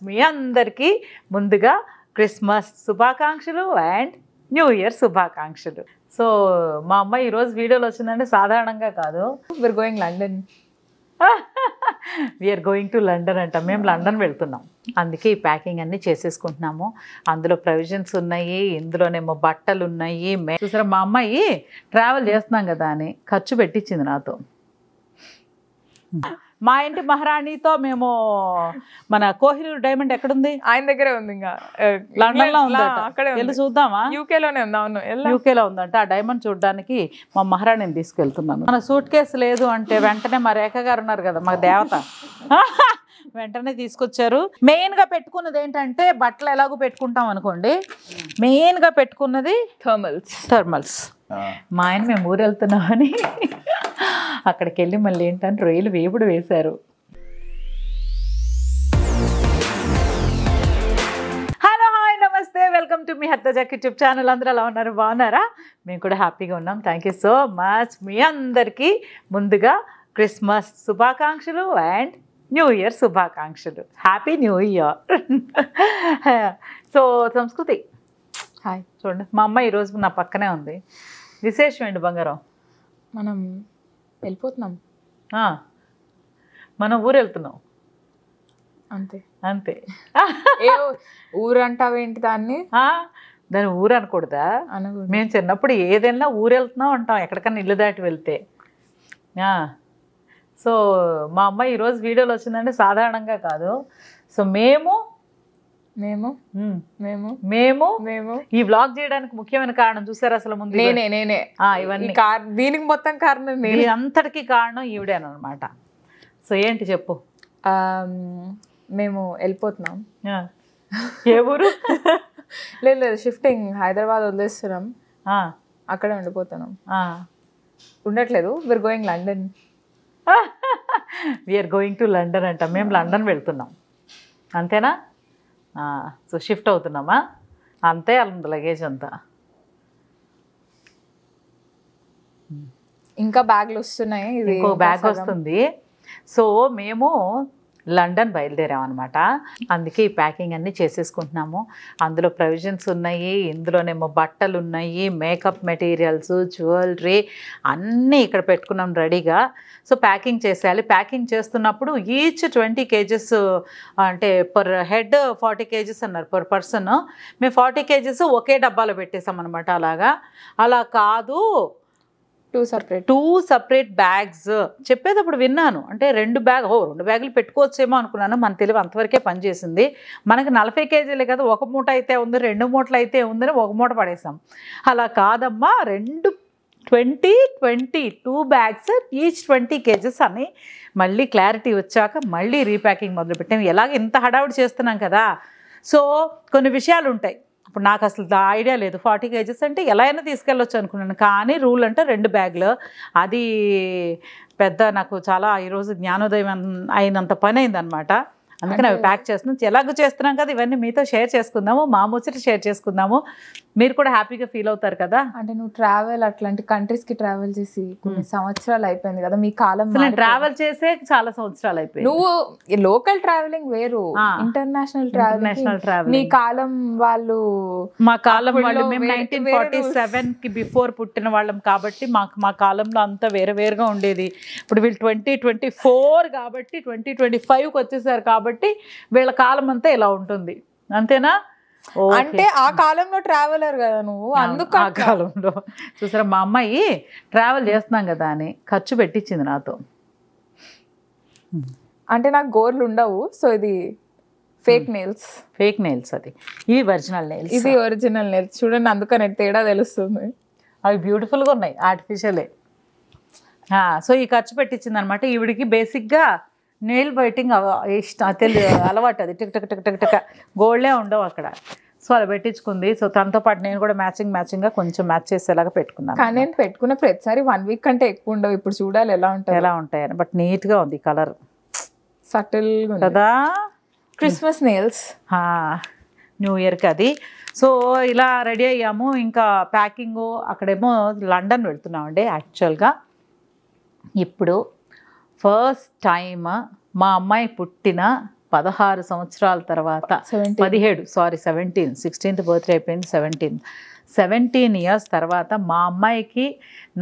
మీ అందరికీ ముందుగా క్రిస్మస్ శుభాకాంక్షలు అండ్ న్యూ ఇయర్ శుభాకాంక్షలు. సో మా అమ్మాయి ఈరోజు వీడియోలో వచ్చిందంటే సాధారణంగా కాదు. We are going London. We are going to London అంట. మేము లండన్ వెళ్తున్నాం, అందుకే ఈ ప్యాకింగ్ అన్నీ చేసేసుకుంటున్నాము. అందులో ప్రొవిజన్స్ ఉన్నాయి, ఇందులోనేమో బట్టలు ఉన్నాయి. చూసారా మా అమ్మాయి ట్రావెల్ చేస్తున్నాం కదా అని ఖర్చు పెట్టించింది నాతో. మా ఇంటి మహారాణితో మేము మన కోహినూర్ డైమండ్ ఎక్కడుంది? ఆయన దగ్గరే ఉంది. ఇంకా లండన్ లో ఉంది, అక్కడే వెళ్ళి చూద్దామా? యూకేలోనే ఉంది. అవును, యూకేలో ఉందంట. ఆ డైమండ్ చూడడానికి మా మహారాణిని తీసుకెళ్తున్నాను. మన సూట్ కేసు లేదు అంటే వెంటనే మా రేఖ గారు ఉన్నారు కదా, మా దేవత, వెంటనే తీసుకొచ్చారు. మెయిన్గా పెట్టుకున్నది ఏంటంటే బట్టలు ఎలాగో పెట్టుకుంటాం అనుకోండి, మెయిన్గా పెట్టుకున్నది థర్మల్స్. మా ఆయన మేము ఊరు వెళ్తున్నామని అక్కడికి వెళ్ళి మళ్ళీ ఏంటంటే రొయ్యలు వేపుడు వేశారు. హలో, హాయ్, నమస్తే, వెల్కమ్ టు మీ హర్తజాక్ యూట్యూబ్ ఛానల్. అందరూ ఎలా ఉన్నారు? బాగున్నారా? మేము కూడా హ్యాపీగా ఉన్నాం. Thank you so much. మీ అందరికీ ముందుగా క్రిస్మస్ శుభాకాంక్షలు అండ్ న్యూ ఇయర్ శుభాకాంక్షలు. Happy new year. So Sanskriti hi. చూడండి, మా అమ్మాయి ఈరోజు నా పక్కనే ఉంది. విశేషం ఏంటి బంగారం? మనం వెళ్ళిపోతున్నాం. మనం ఊరు వెళ్తున్నాం అంతే అంతే. ఏ ఊరు అంటావేంటి దాన్ని? దాన్ని ఊరు అనకూడదా? మేము చిన్నప్పుడు ఏదైనా ఊరు వెళ్తున్నాం అంటాం, ఎక్కడికన్నా ఇల్లు దాటి వెళ్తే. సో మా అమ్మాయి ఈరోజు వీడియోలో వచ్చిందంటే సాధారణంగా కాదు. సో మేము మేము మేము మేము మేము ఈ వ్లాగ్ చేయడానికి ముఖ్యమైన కారణం చూసారు అసలు ముందు నేనే ఇవన్నీ దీనికి మొత్తం కారణం నేను, అంతటికీ కారణం ఈవిడేనమాట. సో ఏంటి చెప్పు? మేము వెళ్ళిపోతున్నాం. ఏ ఊరు? లేదు, షిఫ్టింగ్. హైదరాబాద్ వదిలేస్తున్నాం, అక్కడే ఉండిపోతున్నాం. ఉండట్లేదు. We're going London. We are going to London అంట. మేము లండన్ వెళ్తున్నాం, అంతేనా? సో షిఫ్ట్ అవుతున్నామా? అంతే, అంత లగేజ్ అంతా. ఇంకా బ్యాగ్లు వస్తున్నాయి, ఇంకో బ్యాగ్ వస్తుంది. సో మేము లండన్ బయలుదేరామన్నమాట. అందుకే ఈ ప్యాకింగ్ అన్నీ చేసేసుకుంటున్నాము. అందులో ప్రొవిజన్స్ ఉన్నాయి, ఇందులోనేమో బట్టలు ఉన్నాయి, మేకప్ మెటీరియల్స్, జ్యువెలరీ అన్నీ ఇక్కడ పెట్టుకున్నాం రెడీగా. సో ప్యాకింగ్ చేసేయాలి. ప్యాకింగ్ చేస్తున్నప్పుడు ఈచ్ 20 kgs అంటే పర్ హెడ్ 40 kgs అన్నారు పర్ పర్సన్. మేము 40 kgs ఒకే డబ్బాలో పెట్టేసాం అనమాట. అలా కాదు, టూ సపరేట్ బ్యాగ్స్. చెప్పేటప్పుడు విన్నాను, అంటే 2 బ్యాగులు పెట్టుకోవచ్చేమో అనుకున్నాను. మన తెలివి అంతవరకే పనిచేసింది. మనకి 40 kgలే కదా, ఒక మూట అయితే ఉంది, 2 మూటలు అయితే ఉందని ఒక మూట పడేసాం. అలా కాదమ్మా, 2 బ్యాగ్స్ ఈచ్ 20 kgs అని మళ్ళీ క్లారిటీ వచ్చాక మళ్ళీ రీప్యాకింగ్ మొదలుపెట్టాం. ఎలాగ ఇంత హడావుడి చేస్తున్నాం కదా, సో కొన్ని విషయాలు ఉంటాయి. ఇప్పుడు నాకు అసలు ఐడియా లేదు. 40 kgs అంటే ఎలా అయినా తీసుకెళ్ళొచ్చు అనుకున్నాను, కానీ రూల్ అంటే 2 బ్యాగులు. అది పెద్ద నాకు చాలా ఈరోజు జ్ఞానోదయం అయినంత పని అయిందనమాట. అందుకని అవి ప్యాక్ చేస్తున్నాం. ఎలాగో చేస్తున్నాం కదా, ఇవన్నీ మీతో షేర్ చేసుకుందాము, మా ముచ్చట షేర్ చేసుకుందాము. మీరు కూడా హ్యాపీగా ఫీల్ అవుతారు కదా. అంటే నువ్వు ట్రావెల్ అట్లాంటి కంట్రీస్కి ట్రావెల్ చేసి కొన్ని సంవత్సరాలు అయిపోయింది కదా, మీ కాలం. ట్రావెల్ చేసే చాలా సంవత్సరాలు అయిపోయింది. నువ్వు లోకల్ ట్రావెలింగ్ వేరు, ఇంటర్నేషనల్ ట్రావెలింగ్. మీ కాలం వాళ్ళు, మా కాలం వాళ్ళు, మేము 1947కి బిఫోర్ పుట్టిన వాళ్ళం కాబట్టి మా కాలంలో అంతా వేరే వేరుగా ఉండేది. ఇప్పుడు వీళ్ళు 2024 కాబట్టి 2025కి వచ్చేసారు కాబట్టి వీళ్ళ కాలం అంతా ఇలా ఉంటుంది, అంతేనా? అంటే ఆ కాలంలో ట్రావెలర్ కదా నువ్వు, అందుకు ఆ కాలంలో చూసారా మా అమ్మాయి ట్రావెల్ చేస్తున్నాం కదా అని ఖర్చు పెట్టించింది నాతో. అంటే నాకు గోర్లు ఉండవు, సో ఇది ఫేక్ నెయిల్స్. అది ఇవి ఒరిజినల్ నెయిల్స్, ఇది ఒరిజినల్ నెయిల్స్. చూడండి, అందుకని తేడా తెలుస్తుంది. అవి బ్యూటిఫుల్గా ఉన్నాయి, ఆర్టిఫిషియలే. సో ఈ ఖర్చు పెట్టించింది అనమాట. ఈవిడికి బేసిక్గా నెయిల్ బైటింగ్ ఇష్టం, అలవాటు. అది tick tick tick tick tick గోల్డే ఉండవు అక్కడ. సో అలా పెట్టించుకుంది. సో తనతో పాటు నేను కూడా మ్యాచింగ్గా కొంచెం మ్యాచ్ చేసేలాగా పెట్టుకున్నాను. కానీ నేను పెట్టుకున్న ప్రతిసారి 1 week కంటే ఎక్కువ ఉండవు. ఇప్పుడు చూడాలి ఎలా ఉంటాయని. బట్ నీట్గా ఉంది, కలర్ సటిల్ కదా. క్రిస్మస్ నెయిల్స్, న్యూ ఇయర్కి అది. సో ఇలా రెడీ అయ్యాము. ఇంకా ప్యాకింగ్ అక్కడేమో లండన్ వెళ్తున్నామండి. యాక్చువల్గా ఇప్పుడు ఫస్ట్ టైం మా అమ్మాయి పుట్టిన 16 సంవత్సరాల తర్వాత 16th బర్త్డే అయిపోయింది, 17 ఇయర్స్ తర్వాత మా అమ్మాయికి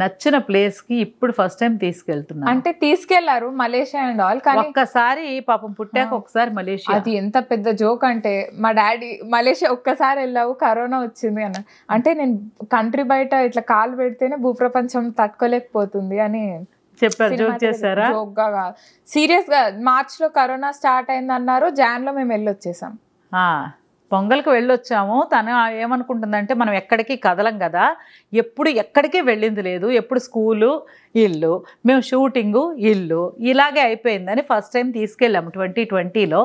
నచ్చిన ప్లేస్కి ఇప్పుడు ఫస్ట్ టైం తీసుకెళ్తున్నా. అంటే తీసుకెళ్లారు మలేషియా అండ్ ఆల్, కానీ ఒక్కసారి పాపం పుట్టాక ఒకసారి మలేషియా. అది ఎంత పెద్ద జోక్ అంటే మా డాడీ మలేషియా ఒక్కసారి వెళ్ళావు కరోనా వచ్చింది అన్న, అంటే నేను కంట్రీ బయట ఇట్లా కాలు పెడితేనే భూప్రపంచం తట్టుకోలేకపోతుంది అని చెప్పారు. జోక్ చేశారా? జోక్ గా సీరియస్ గా. మార్చ్ లో కరోనా స్టార్ట్ అయింది అన్నారు, జాన్ లో మేము వెళ్ళొచ్చేసాం. పొంగల్కి వెళ్ళొచ్చాము. తను ఏమనుకుంటుందంటే మనం ఎక్కడికి కదలం కదా, ఎప్పుడు ఎక్కడికి వెళ్ళింది లేదు, ఎప్పుడు స్కూలు ఇల్లు, మేము షూటింగు ఇల్లు, ఇలాగే అయిపోయిందని ఫస్ట్ టైం తీసుకెళ్ళాము 2020లో.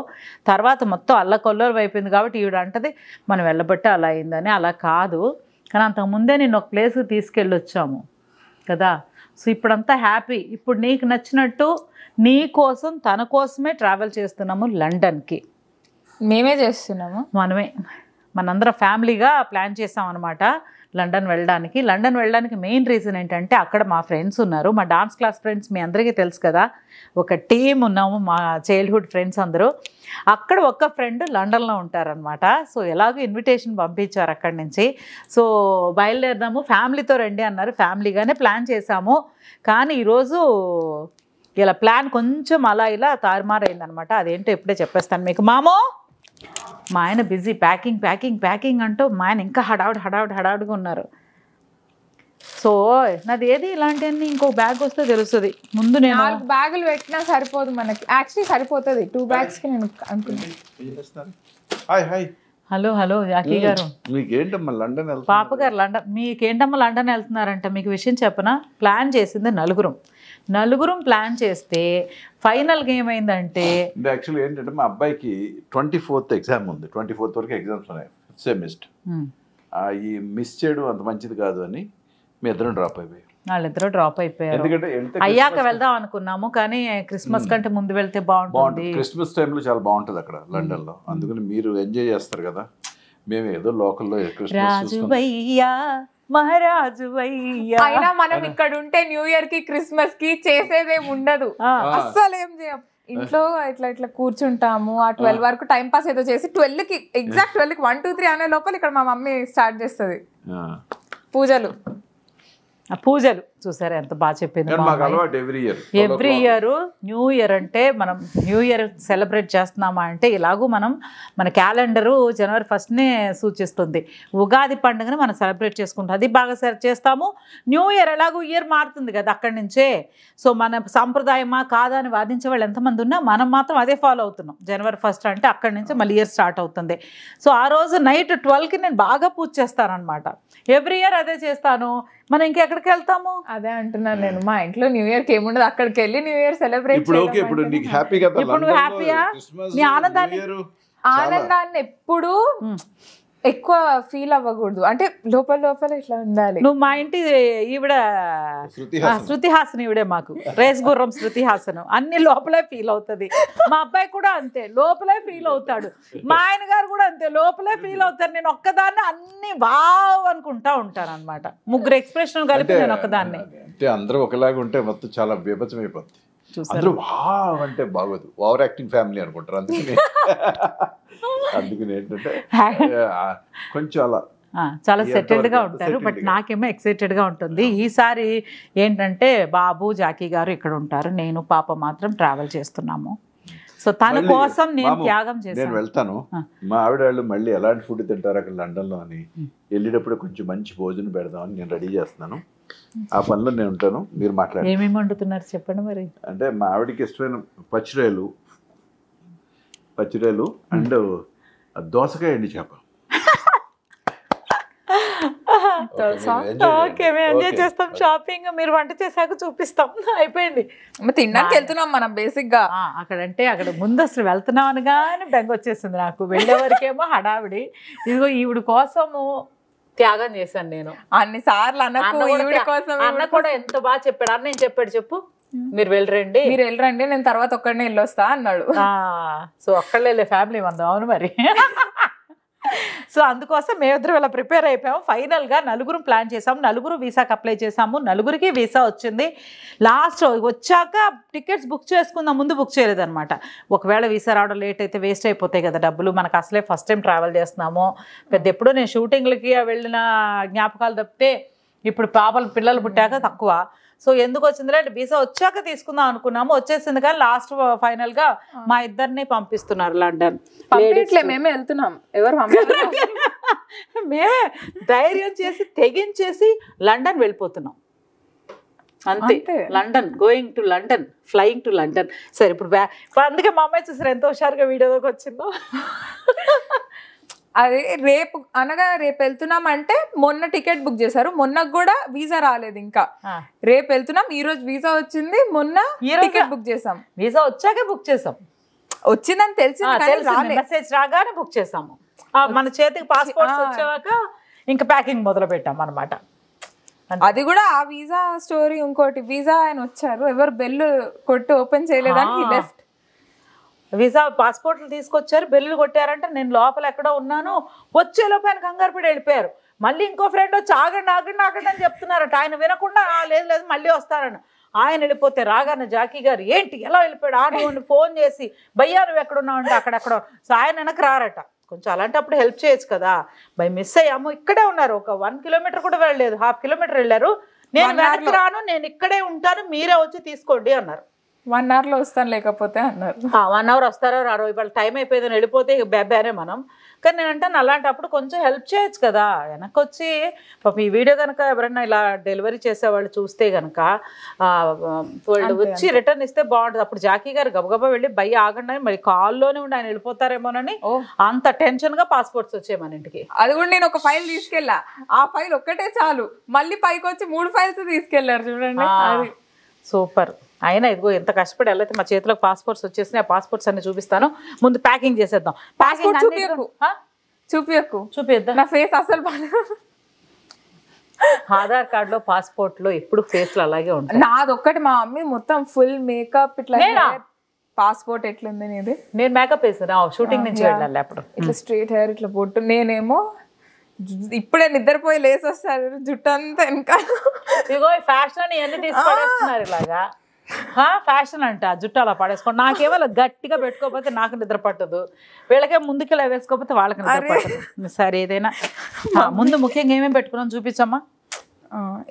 తర్వాత మొత్తం అల్లకొల్లరు అయిపోయింది కాబట్టి ఈవిడ అంటది మనం వెళ్ళబట్టే అలా అయిందని. అలా కాదు, కానీ అంతకుముందే నేను ఒక ప్లేస్కి తీసుకెళ్ళొచ్చాము కదా. సో ఇప్పుడంతా హ్యాపీ. ఇప్పుడు నీకు నచ్చినట్టు నీ కోసం తన కోసమే ట్రావెల్ చేస్తున్నాము లండన్కి. మేమే చేస్తున్నాము, మనందరం ఫ్యామిలీగా ప్లాన్ చేసాం అనమాట లండన్ వెళ్ళడానికి. మెయిన్ రీజన్ ఏంటంటే అక్కడ మా ఫ్రెండ్స్ ఉన్నారు, మా డాన్స్ క్లాస్ ఫ్రెండ్స్, మీ అందరికీ తెలుసు కదా, ఒక టీం ఉన్నాము, మా చైల్డ్హుడ్ ఫ్రెండ్స్ అందరూ. అక్కడ ఒక ఫ్రెండ్ లండన్లో ఉంటారనమాట. సో ఎలాగో ఇన్విటేషన్ పంపించారు అక్కడి నుంచి. సో బయలుదేరదాము, ఫ్యామిలీతో రండి అన్నారు, ఫ్యామిలీగానే ప్లాన్ చేసాము. కానీ ఈరోజు ఇలా ప్లాన్ కొంచెం అలా ఇలా తారుమారైందనమాట. అదేంటో ఇప్పుడే చెప్పేస్తాను మీకు. మా ఆయన బిజీ ప్యాకింగ్ అంటూ మా ఆయన ఇంకా హడావుడిగా ఉన్నారు. సో నాది ఏది ఇలాంటివన్నీ ఇంకో బ్యాగ్ వస్తే తెలుస్తుంది. ముందు నేను 4 బ్యాగులు పెట్టినా సరిపోదు మనకి, యాక్చువల్లీ సరిపోతుంది 2 బ్యాగ్స్ కి. నేను అనుకున్నాను. హలో జాకీ గారు, మీకేంటమ్మా లండన్ పాప గారు లండన్, మీకేంటమ్మా లండన్ వెళ్తున్నారంట. మీకు విషయం చెప్పనా, ప్లాన్ చేసింది నలుగురం ప్లాన్ చేస్తే ఫైనల్గా ఏమైందంటే, యాక్చువల్లీ ఏంటంటే మా అబ్బాయికి 24th ఎగ్జామ్ ఉంది, 24th వరకు ఎగ్జామ్స్ ఉన్నాయి, మిస్డ్. ఈ మిస్ చేయడం అంత మంచిది కాదు అని మీ ఇద్దరం వాళ్ళిద్దరూ డ్రాప్ అయిపోయారు. అయ్యాక వెళ్దాం అనుకున్నాము, కానీ క్రిస్మస్ కంటే ముందు వెళ్తే బాగుంటుంది. క్రిస్మస్ టైంలో చాలా బాగుంటుంది అక్కడ లండన్లో, అందుకని మీరు ఎంజాయ్ చేస్తారు కదా. మేము ఏదో లోకల్లో మహారాజు అయినా మనం ఇక్కడ ఉంటే న్యూ ఇయర్ కి క్రిస్మస్ కి చేసేదేం ఉండదు, అస్సలు ఏం చేయం. ఇంట్లో ఇట్లా కూర్చుంటాము. ఆ 12 వరకు టైం పాస్ ఏదో చేసి 12కి ఎగ్జాక్ట్ 12కి 1 2 3 అనే లోపల ఇక్కడ మా మమ్మీ స్టార్ట్ చేస్తుంది పూజలు. చూసారా ఎంత బాగా చెప్పింది. ఎవ్రీ ఇయర్ న్యూ ఇయర్ అంటే మనం న్యూ ఇయర్ సెలబ్రేట్ చేస్తున్నామా అంటే ఇలాగూ మన క్యాలెండరు జనవరి 1నే సూచిస్తుంది. ఉగాది పండుగని మనం సెలబ్రేట్ చేసుకుంటాం, అది బాగా చేస్తాము. న్యూ ఇయర్ ఎలాగూ ఇయర్ మారుతుంది కదా అక్కడి నుంచే. సో మన సంప్రదాయమా కాదా అని వాదించే వాళ్ళు ఎంతమంది ఉన్నా మనం మాత్రం అదే ఫాలో అవుతున్నాం. జనవరి 1 అంటే అక్కడి నుంచి మళ్ళీ ఇయర్ స్టార్ట్ అవుతుంది. సో ఆ రోజు నైట్ 12కి నేను బాగా పూజ చేస్తానన్నమాట. ఎవ్రీ ఇయర్ అదే చేస్తాను. మనం ఇంకెక్కడికి వెళ్తాము? అదే అంటున్నాను నేను, మా ఇంట్లో న్యూ ఇయర్ కి ఏముండదు, అక్కడికి వెళ్ళి న్యూ ఇయర్ సెలబ్రేట్. ఇప్పుడు నువ్వు హ్యాపీయా? నీ ఆనందాన్ని ఎప్పుడు ఎక్కువ ఫీల్ అవ్వకూడదు, అంటే లోపల ఇట్లా ఉండాలి. నువ్వు మా ఇంటి ఈవిడ శృతి హాసన్, ఈవిడే మాకు రేస్ గుర్రం శృతి హాసన్. అన్ని లోపలే ఫీల్ అవుతుంది. మా అబ్బాయి కూడా అంతే, లోపలే ఫీల్ అవుతాడు. మా ఆయన గారు కూడా అంతే, లోపలే ఫీల్ అవుతారు. నేను ఒక్కదాన్ని అన్ని వావ్ అనుకుంటా ఉంటాను అనమాట. ముగ్గురు ఎక్స్ప్రెషన్ కలిపి నేను ఒక్కదాన్ని. అంటే అందరూ ఒకలాగా ఉంటే మొత్తం చాలా బీభత్సం అయిపోతుంది. అందరూ వావ్ అంటే బాగోదు, ఓవర్ యాక్టింగ్ ఫ్యామిలీ అనుకుంటారు. అందుకని ఏంటంటే కొంచెం అలా చాలా సెటిల్డ్గా ఉంటారు. బట్ నాకేమో ఎక్సైటెడ్గా ఉంటుంది. ఈసారి ఏంటంటే బాబు జాకీ గారు ఇక్కడ ఉంటారు, నేను పాప మాత్రం ట్రావెల్ చేస్తున్నాము. సో తన కోసం నేను త్యాగం చేశాను. నేను వెళ్తాను. మా ఆవిడ వాళ్ళు మళ్ళీ ఎలాంటి ఫుడ్ తింటారు అక్కడ లండన్లో అని వెళ్ళేటప్పుడు కొంచెం మంచి భోజనం పెడదామని నేను రెడీ చేస్తున్నాను. ఆ పనిలో నేను ఉంటాను, మీరు మాట్లాడండి. ఏమేమి వండుతున్నారు చెప్పండి మరి. అంటే మా ఆవిడకి ఇష్టమైన పచ్చిరాయలు అండ్ దోసకాయ ఎండి చేప. ఓకే, మేము ఎంజాయ్ చేస్తాం. షాపింగ్ మీరు వంట చేశాక చూపిస్తాం. అయిపోయింది, తినడానికి వెళ్తున్నాం మనం బేసిక్ గా. అక్కడ ముందు అసలు వెళ్తున్నాం అనగానే బెంగ వచ్చేసింది నాకు. వెళ్ళే వరకేమో హడావిడి. ఇదిగో ఈవిడ కోసము త్యాగం చేశాను నేను అన్నిసార్లు. అన్న కూడా ఎంత బాగా చెప్పాడు. అన్న ఏం చెప్పాడు చెప్పు. మీరు వెళ్ళరండి నేను తర్వాత ఒక్కడనే వెళ్ళొస్తా అన్నాడు. సో ఒక్కళ్ళే ఫ్యామిలీ మందం. అవును మరి. సో అందుకోసం మేమిద్దరం ఇలా ప్రిపేర్ అయిపోయాము. ఫైనల్గా నలుగురు ప్లాన్ చేసాము, నలుగురు వీసాకి అప్లై చేసాము, నలుగురికి వీసా వచ్చింది. లాస్ట్ వచ్చాక టికెట్స్ బుక్ చేసుకుందాం, ముందు బుక్ చేయలేదన్నమాట. ఒకవేళ వీసా రావడం లేట్ అయితే వేస్ట్ అయిపోతాయి కదా డబ్బులు, మనకు అసలే ఫస్ట్ టైం ట్రావెల్ చేస్తున్నాము. పెద్ద ఎప్పుడో నేను షూటింగ్లకి వెళ్ళిన జ్ఞాపకాలు తప్పితే ఇప్పుడు పిల్లలు పుట్టాక తక్కువ. సో ఎందుకు వచ్చిందిలే అంటే వీసా వచ్చాక తీసుకుందాం అనుకున్నాము, వచ్చేసింది. కానీ లాస్ట్ ఫైనల్గా మా ఇద్దరిని పంపిస్తున్నారు లండన్. మేమే వెళ్తున్నాం, ఎవరు మేమే ధైర్యం చేసి తెగించేసి లండన్ వెళ్ళిపోతున్నాం అంతే. London, going to London, flying to London. సరే ఇప్పుడు అందుకే మా అమ్మాయి చూసారు ఎంత హుషారుగా వీడియోలోకి వచ్చిందో. అది రేపు అనగా రేపు వెళ్తున్నాం అంటే మొన్న టికెట్ బుక్ చేశారు, మొన్నకు కూడా వీసా రాలేదు ఇంకా. రేపు వెళ్తున్నాం, ఈ రోజు వీసా వచ్చింది, మొన్న టికెట్ బుక్ చేసాం. వీసా వచ్చాకే బుక్ చేసాం, వచ్చిందని తెలిసింది, మెసేజ్ రాగానే బుక్ చేసాము. మన చేతికి పాస్పోర్ట్స్ వచ్చాక ఇంకా ప్యాకింగ్ మొదలు పెట్టాం అనమాట. అది కూడా ఆ వీసా స్టోరీ. ఇంకోటి వీసా ఆయన వచ్చారు, ఎవరు బెల్ కొట్టి ఓపెన్ చేయలేదని లెఫ్ట్. వీసా పాస్పోర్ట్లు తీసుకొచ్చారు, బెల్లు కొట్టారంటే నేను లోపల ఎక్కడో ఉన్నాను, వచ్చేలోపు ఆయన కంగారు పడి వెళ్ళిపోయారు. మళ్ళీ ఇంకో ఫ్రెండ్ వచ్చి ఆగండి ఆగండి ఆగండి అని చెప్తున్నారట. ఆయన వినకుండా లేదు లేదు మళ్ళీ వస్తారని ఆయన వెళ్ళిపోతే రాగానే జాకీ గారు ఏంటి ఎలా వెళ్ళిపోయాడు ఆడు ఫోన్ చేసి భయ్యా నువ్వు ఎక్కడున్నావు అంటే అక్కడెక్కడో. సో ఆయన వెనక్కి రారట. కొంచెం అలాంటప్పుడు హెల్ప్ చేయొచ్చు కదా. బై మిస్ అయ్యాము, ఇక్కడే ఉన్నారు, ఒక 1 కిలోమీటర్ కూడా వెళ్ళలేదు, 1/2 కిలోమీటర్ వెళ్ళారు. నేను వెనక్కి రాను, నేను ఇక్కడే ఉంటాను, మీరే వచ్చి తీసుకోండి అన్నారు. 1 అవర్లో వస్తాను లేకపోతే అన్నారు. 1 అవర్ వస్తారో రారో, ఇవాళ టైం అయిపోయిందని వెళ్ళిపోతే ఇక బేబానే మనం. కానీ నేను అంటాను అలాంటప్పుడు కొంచెం హెల్ప్ చేయొచ్చు కదా. వెనక్కి వచ్చి పాపం ఈ వీడియో కనుక ఎవరైనా ఇలా డెలివరీ చేసేవాళ్ళు చూస్తే కనుక వాళ్ళు వచ్చి రిటర్న్ ఇస్తే బాగుంటుంది. అప్పుడు జాకీ గారు గబగబా వెళ్ళి భయ్య ఆగండి అని మరి కాల్లోనే ఉండి ఆయన వెళ్ళిపోతారేమోనని అంత టెన్షన్గా పాస్పోర్ట్స్ వచ్చాయి మన ఇంటికి. అది కూడా నేను ఒక ఫైల్ తీసుకెళ్ళా, ఆ ఫైల్ ఒక్కటే చాలు, మళ్ళీ పైకి వచ్చి 3 ఫైల్స్ తీసుకెళ్లారు చూడండి. అది సూపర్. అయినా ఇదిగో ఎంత కష్టపడి వెళ్ళైతే మా చేతిలోకి పాస్పోర్ట్స్ వచ్చేసినాయి. ఆ పాస్పోర్ట్స్ అన్ని చూపిస్తాను, ముందు ప్యాకింగ్ చేసేద్దాం. పాస్పోర్ట్ చూపిద్దాం, నా ఫేస్ అసలు ఆధార్ కార్డులో పాస్పోర్ట్లో ఎప్పుడు ఫేస్లు అలాగే ఉంటాయి. నాది ఒక్కటి, మా మమ్మీ మొత్తం ఫుల్ మేకప్ ఇట్లా. పాస్పోర్ట్ ఎట్లుంది నీది? నేను మేకప్ వేసాను షూటింగ్ నుంచి వెళ్ళాలి అప్పుడు. ఇట్లా స్ట్రైట్ హెయిర్ ఇట్లా పొట్టు, నేనేమో ఇప్పుడే నిద్రపోయి లేసి వస్తారు జుట్టు అంతా వెనక. ఇగో ఫ్యాషన్ అని ఎన్ని తీసుకొస్తున్నారు ఇలాగా. ఫ్యాషన్ అంట జుట్టు అలా పడేసుకోండి. నాకేమో గట్టిగా పెట్టుకోకపోతే నాకు నిద్ర పట్టదు, వీళ్ళకే ముందుకి ఇలా వేసుకోకపోతే వాళ్ళకి నిద్ర పట్టదు. సరే ఏదైనా ముందు ముఖ్యంగా ఏమేమి పెట్టుకున్నాం చూపించమ్మా.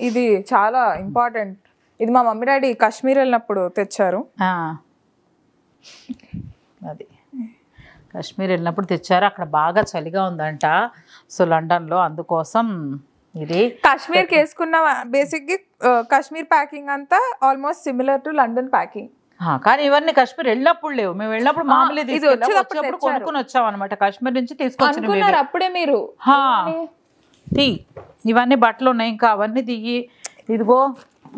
ఇది చాలా ఇంపార్టెంట్. ఇది మా మమ్మీ డాడీ కాశ్మీర్ వెళ్ళినప్పుడు తెచ్చారు. అది కాశ్మీర్ వెళ్ళినప్పుడు తెచ్చారు, అక్కడ బాగా చలిగా ఉందంట. సో లండన్లో అందుకోసం ఇది కాశ్మీర్కి వేసుకున్న బేసిక్గా కాశ్మీర్ ప్యాకింగ్ అంతా almost similar to London packing. కానీ ఇవన్నీ కాశ్మీర్ వెళ్ళినప్పుడు లేవు, మేము వెళ్ళినప్పుడు మామూలు వచ్చినప్పుడు కొనుక్కొని వచ్చాం అనమాట. కాశ్మీర్ నుంచి తీసుకొచ్చిన అప్పుడే మీరు ఇవన్నీ బట్టలు ఉన్నాయి, ఇంకా అవన్నీ దిగి. ఇదిగో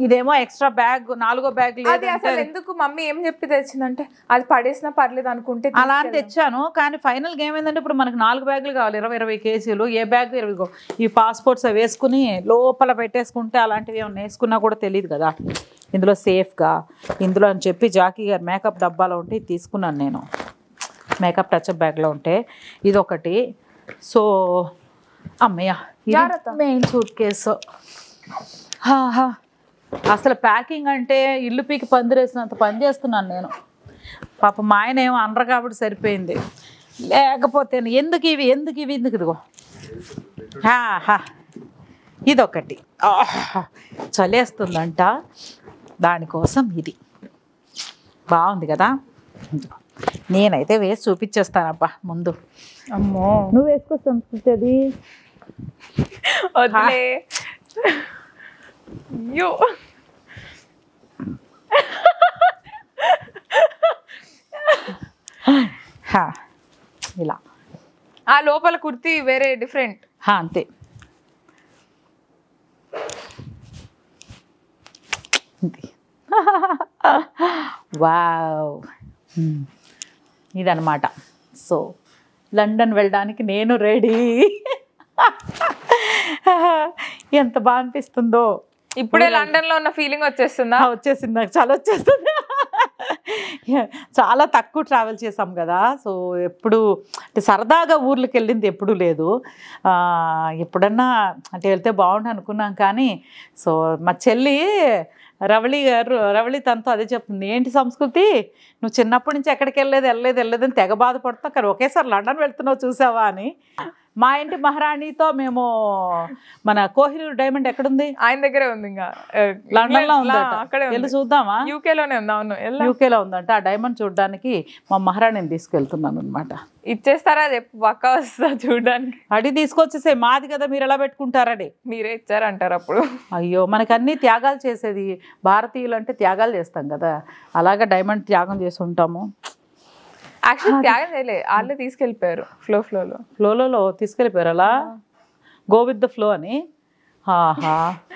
ఇదేమో ఎక్స్ట్రా బ్యాగ్, 4వ బ్యాగ్. అది అసలు ఎందుకు మమ్మీ ఏం చెప్పి తెచ్చిందంటే అది పడేసినా పర్లేదు అనుకుంటే అలా అని తెచ్చాను. కానీ ఫైనల్గా ఏమైందంటే ఇప్పుడు మనకు 4 బ్యాగులు కావాలి, 20 కేజీలు. ఏ బ్యాగ్ 20. ఈ పాస్పోర్ట్స్ వేసుకుని లోపల పెట్టేసుకుంటే అలాంటివి ఏమైనా వేసుకున్నా కూడా తెలియదు కదా ఇందులో సేఫ్గా. ఇందులో అని చెప్పి జాకీ గారు మేకప్ డబ్బాలో ఉంటే తీసుకున్నాను నేను, మేకప్ టచ్అప్ బ్యాగ్లో ఉంటే ఇదొకటి. సో అమ్మయ్య మెయిన్ సూట్ కేసు. అసలు ప్యాకింగ్ అంటే ఇల్లు పీకి పందిరేసినంత పని చేస్తున్నాను నేను. పాప మా ఆయన ఏమో అనరు కాబట్టి సరిపోయింది, లేకపోతే ఎందుకు ఇవి ఇదిగో ఇదొకటి చలేస్తుందంట, దానికోసం ఇది బాగుంది కదా. నేనైతే వేసి చూపించేస్తానబ్బా ముందు. అమ్మో నువ్వు వేసుకో సంస్కృతి. అది అయ్యో ఇలా ఆ లోపల కుర్తీ వేరే డిఫరెంట్. అంతే. వావ్ ఇదన్నమాట. సో లండన్ వెళ్ళడానికి నేను రెడీ. ఎంత బాగా అనిపిస్తుందో. ఇప్పుడే లండన్ లో ఉన్న ఫీలింగ్ వచ్చేస్తుందా? వచ్చేసింది, నాకు చాలా వచ్చేస్తుంది. చాలా తక్కువ ట్రావెల్ చేసాం కదా. సో ఎప్పుడు అంటే సరదాగా ఊర్లకు వెళ్ళింది ఎప్పుడూ లేదు. ఎప్పుడన్నా అంటే వెళ్తే బాగుండు అనుకున్నాం. కానీ సో మా చెల్లి రవళి తనతో అదే చెప్తుంది, ఏంటి సంస్కృతి నువ్వు చిన్నప్పటి నుంచి ఎక్కడికి వెళ్ళలేదని తెగ బాధపడుతావు, కానీ ఒకేసారి లండన్ వెళ్తున్నావు చూసావా అని. మా ఇంటి మహారాణితో మేము మన కోహినూర్ డైమండ్ ఎక్కడుంది? ఆయన దగ్గరే ఉంది, ఇంకా లండన్లో ఉందా? అక్కడే వెళ్ళి చూద్దామా? యూకేలోనే ఉంది. అవును, యూకేలో ఉందంట. ఆ డైమండ్ చూడడానికి మా మహారాణిని తీసుకెళ్తున్నాను అనమాట. ఇచ్చేస్తారా రేపు పక్క వస్తా చూడడానికి? అడి తీసుకొచ్చేసే, మాది కదా మీరు ఎలా పెట్టుకుంటారని. మీరే ఇచ్చారంటారు అప్పుడు. అయ్యో మనకు అన్ని త్యాగాలు చేసేది, భారతీయులు అంటే త్యాగాలు చేస్తాం కదా, అలాగా డైమండ్ త్యాగం చేసి ఉంటాము. యాక్చువల్లీ త్యాగం చేయలే, వాళ్ళే తీసుకెళ్ళిపోయారు ఫ్లోలో తీసుకెళ్ళిపోయారు. అలా గో విత్ ద ఫ్లో అని.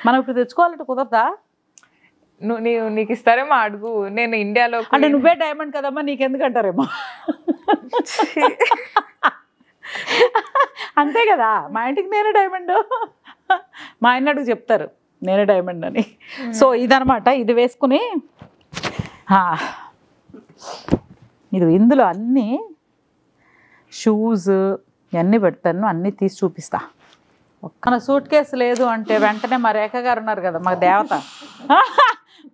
మనం ఇప్పుడు తెచ్చుకోవాలంటే కుదరదా? నీకు ఇస్తారేమో అడుగు. నేను ఇండియాలో అంటే నువ్వే డైమండ్ కదమ్మా, నీకెందుకంటారేమో. అంతే కదా, మా ఇంటికి నేనే డైమండ్. మా ఆయన అడుగు చెప్తారు నేనే డైమండ్ అని. సో ఇదనమాట, ఇది వేసుకుని ఇది ఇందులో అన్నీ షూస్ ఇవన్నీ పెడతాను, అన్నీ తీసి చూపిస్తా. ఒక్క సూట్ కేసు లేదు అంటే వెంటనే మా రేఖ గారు ఉన్నారు కదా మా దేవత,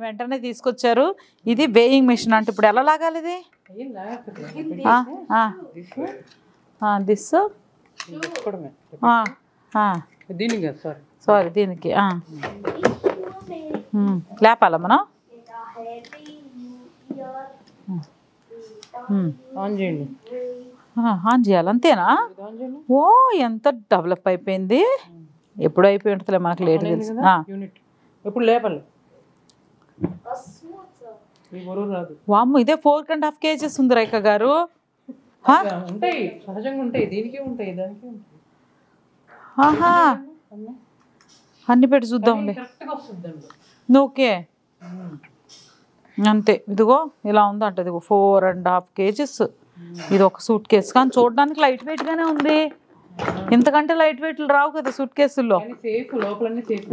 వెంటనే తీసుకొచ్చారు. ఇది వేయింగ్ మిషన్ అంటే ఇప్పుడు ఎలా లాగాలి ఇది? దిస్ సారీ దీనికి లేపాలా మనం? ఆన్ చేయాలి అంతేనా? ఓ ఎంత డెవలప్ అయిపోయింది. ఎప్పుడు అయిపోయి ఉంటుందిలే, మనకు లేట్ తెలుసు. వామ్మ ఇదే 4.5 kgs ఉంది రేఖ గారు. అన్ని పెట్టి చూద్దాంలే. ఓకే అంతే. ఇదిగో ఇలా ఉందంట, ఇదిగో 4.5 kgs. ఇది ఒక సూట్ కేసు, కానీ చూడడానికి లైట్ వెయిట్గానే ఉంది. ఇంతకంటే లైట్ వెయిట్లు రావు కదా సూట్ కేసుల్లో.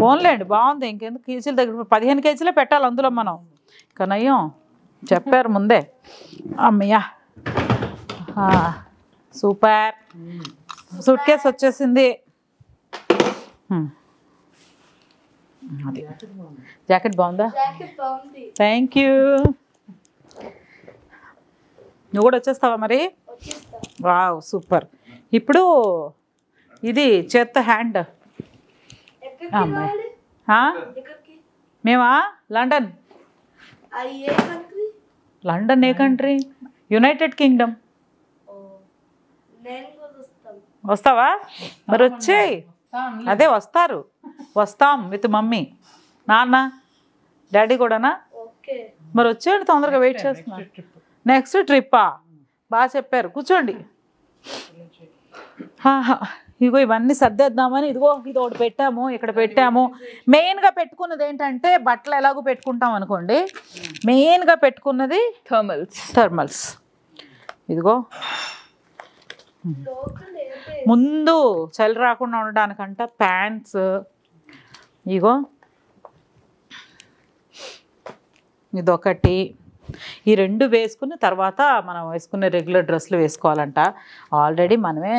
ఓన్లేండి బాగుంది. ఇంకెందుకు కేజీల దగ్గర 15 kgలే పెట్టాలి అందులో మనం. కనయ్యం చెప్పారు ముందే. అమ్మయ్యా సూపర్ సూట్ కేసు వచ్చేసింది. అది జాకెట్ బాగుందా? Thank you. నువ్వు కూడా వచ్చేస్తావా మరి? Wow super. ఇప్పుడు ఇది చేత్తో హ్యాండ్. అమ్మాయి మేమా లండన్. లండన్ ఏ కంట్రీ? United Kingdom. వస్తావా మరి? వచ్చేయి. అదే వస్తాం విత్ మమ్మీ నాన్న డాడీ కూడానా? మరి వచ్చేయండి తొందరగా, వెయిట్ చేస్తున్నా. నెక్స్ట్ ట్రిప్పా? బాగా చెప్పారు, కూర్చోండి. ఇదిగో ఇవన్నీ సర్దేద్దామని ఇదిగో ఇది ఒకటి పెట్టాము, ఇక్కడ పెట్టాము. మెయిన్గా పెట్టుకున్నది ఏంటంటే బట్టలు ఎలాగో పెట్టుకుంటాం అనుకోండి, మెయిన్గా పెట్టుకున్నది థర్మల్స్. ఇదిగో ముందు చలి రాకుండా ఉండడానికంట ప్యాంట్స్. ఇగో ఇదొకటి. ఈ రెండు వేసుకుని తర్వాత మనం వేసుకునే రెగ్యులర్ డ్రెస్సులు వేసుకోవాలంట. ఆల్రెడీ మనమే.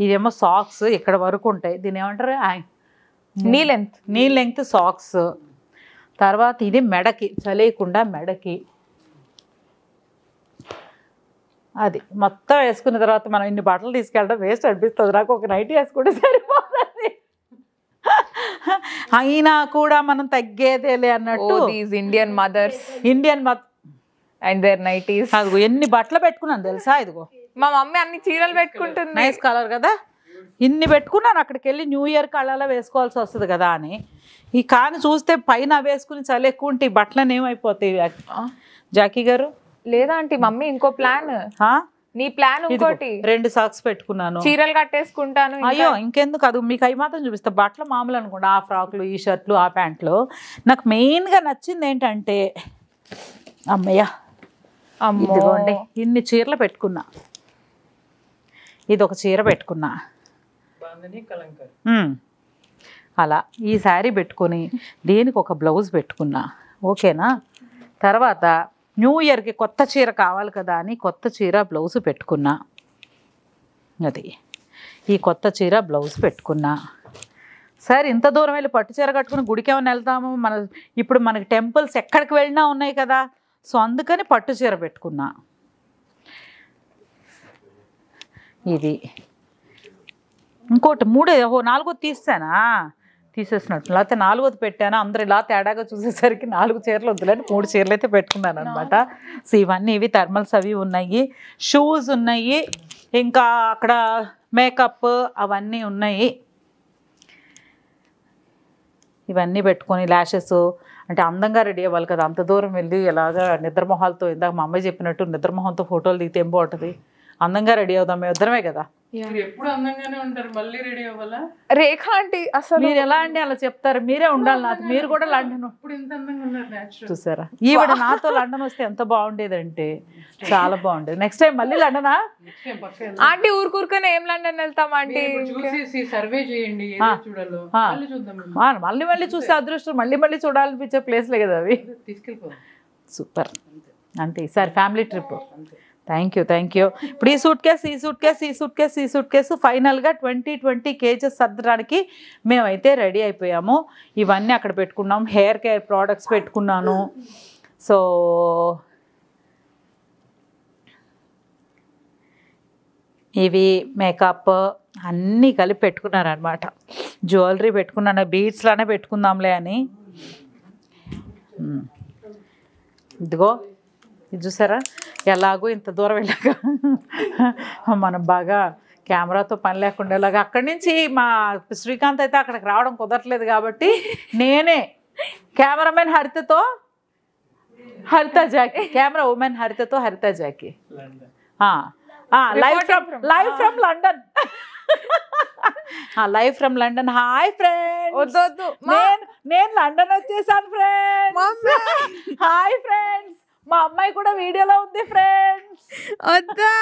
ఇదేమో సాక్స్ ఇక్కడ వరకు ఉంటాయి, దీని ఏమంటారు? నీ లెంగ్త్ సాక్స్. తర్వాత ఇది మెడకి చలేయకుండా మెడకి. అది మొత్తం వేసుకున్న తర్వాత మనం ఇన్ని బట్టలు తీసుకెళ్ళడం వేస్ట్ అనిపిస్తుంది నాకు. ఒక నైట్ వేసుకుంటే సరిపోతుంది. అయినా కూడా మనం తగ్గేదేలే అన్నట్టు. Indian mothers and their nighties. అదిగో ఎన్ని బట్టలు పెట్టుకున్నాను తెలుసా? ఇదిగో మా మమ్మీ అన్ని చీరలు పెట్టుకుంటుంది, నైస్ కలర్ కదా. ఇన్ని పెట్టుకున్నాను, అక్కడికి వెళ్ళి న్యూ ఇయర్ కళ్ళలో వేసుకోవాల్సి వస్తుంది కదా అని. ఈ కాని చూస్తే పైన వేసుకుని చలి ఎక్కువ ఉంటే ఈ బట్టలను ఏమైపోతాయి జాకీ గారు? లేదా అంటే మమ్మీ ఇంకో ప్లాన్. నీ ప్లాన్ ఇంకోటి. 2 సాక్స్ పెట్టుకున్నాను, చీరలు కట్టేసుకుంటాను. అయ్యో ఇంకెందుకు, అది మీకు అవి మాత్రం చూపిస్తా. బట్టలు మామూలు అనుకోండి, ఆ ఫ్రాక్లు, ఈ షర్ట్లు, ఆ ప్యాంట్లు. నాకు మెయిన్గా నచ్చింది ఏంటంటే అమ్మయ్య ఇదిగోండి ఇన్ని చీరలు పెట్టుకున్నా. ఇది ఒక చీర పెట్టుకున్నా అలా. ఈ శారీ పెట్టుకొని దీనికి ఒక బ్లౌజ్ పెట్టుకున్నా. ఓకేనా? తర్వాత న్యూ ఇయర్కి కొత్త చీర కావాలి కదా అని కొత్త చీర బ్లౌజ్ పెట్టుకున్నా. అది ఈ కొత్త చీర బ్లౌజ్ పెట్టుకున్నా. సరే ఇంత దూరం వెళ్ళి పట్టు చీర కట్టుకుని గుడికి ఏమైనా వెళ్తాము, ఇప్పుడు మనకి టెంపుల్స్ ఎక్కడికి వెళ్ళినా ఉన్నాయి కదా, సో అందుకని పట్టు చీర పెట్టుకున్నా. ఇది ఇంకోటి 4 తీసానా, తీసేసినట్టు, లేకపోతే 4ది పెట్టాను. అందరూ ఇలా తేడాగా చూసేసరికి 4 చీరలు వద్దులని 3 చీరలు అయితే పెట్టుకున్నాను అనమాట. సో ఇవన్నీ ఇవి థర్మల్స్ అవి ఉన్నాయి, షూస్ ఉన్నాయి, ఇంకా అక్కడ మేకప్ అవన్నీ ఉన్నాయి. ఇవన్నీ పెట్టుకొని ల్యాషెస్ అంటే అందంగా రెడీ అవ్వాలి కదా, అంత దూరం వెళ్ళి ఎలాగా నిద్రమొహాలతో, ఇందాక మా అమ్మాయి చెప్పినట్టు నిద్రమొహంతో ఫోటోలు దిగితే ఏం బాగుంటుంది, అందంగా రెడీ అవుదాం మేము ఇద్దరమే కదా. ఎప్పుడు అందంగానే ఉంటారు, మళ్ళీ రెడీ అవ్వాలా? రేఖ ఆంటీ అసలు మీరు ఎలా అండి అలా చెప్తారు, మీరే ఉండాలి నాతో. మీరు కూడా లండన్ ఇప్పుడు ఇంత అందంగా ఉన్నారు నేచురల్. చూసారా, ఈవిడ నాతో లండన్ వస్తే ఎంత బాగుండేదంటే, చాలా బాగుండేది. నెక్స్ట్ టైం మళ్ళీ లండనా ఆంటీ? ఊరుకూరుకనే ఏం లండన్ వెళ్తాం ఆంటీ? చూసేసి సర్వే చేయండి, చూడాలో చూద్దాం. మళ్ళీ మళ్ళీ చూసే అదృష్టం, మళ్ళీ మళ్ళీ చూడాలనిపించే ప్లేస్లే కదా అవి. తీసుకెళ్ళిపోదాం. సూపర్. అంతే ఈసారి ఫ్యామిలీ ట్రిప్. Thank you. ఇప్పుడు ఈ సూట్ కేసు ఫైనల్గా 20 కేజెస్ సర్దడానికి మేమైతే రెడీ అయిపోయాము. ఇవన్నీ అక్కడ పెట్టుకున్నాం. హెయిర్ కేర్ ప్రోడక్ట్స్ పెట్టుకున్నాను. సో ఇవి మేకప్ అన్నీ కలిపి పెట్టుకున్నారనమాట. జ్యువెలరీ పెట్టుకున్నాను, బీడ్స్లానే పెట్టుకుందాంలే అని. ఇదిగో ఇది చూసారా, ఎలాగో ఇంత దూరం వెళ్ళాక మనం బాగా కెమెరాతో పని లేకుండా ఇలాగా. అక్కడి నుంచి మా శ్రీకాంత్ అయితే అక్కడికి రావడం కుదరట్లేదు కాబట్టి నేనే cameraman హరితతో Haritha Jackie, camera woman హరితతో Haritha Jackie, live from London. Live from London. Hi friends, నేను లండన్ వచ్చేసాను ఫ్రెండ్స్. హాయ్ ఫ్రెండ్స్, మా అమ్మాయి కూడా వీడియోలో ఉంది ఫ్రెండ్స్. వద్దా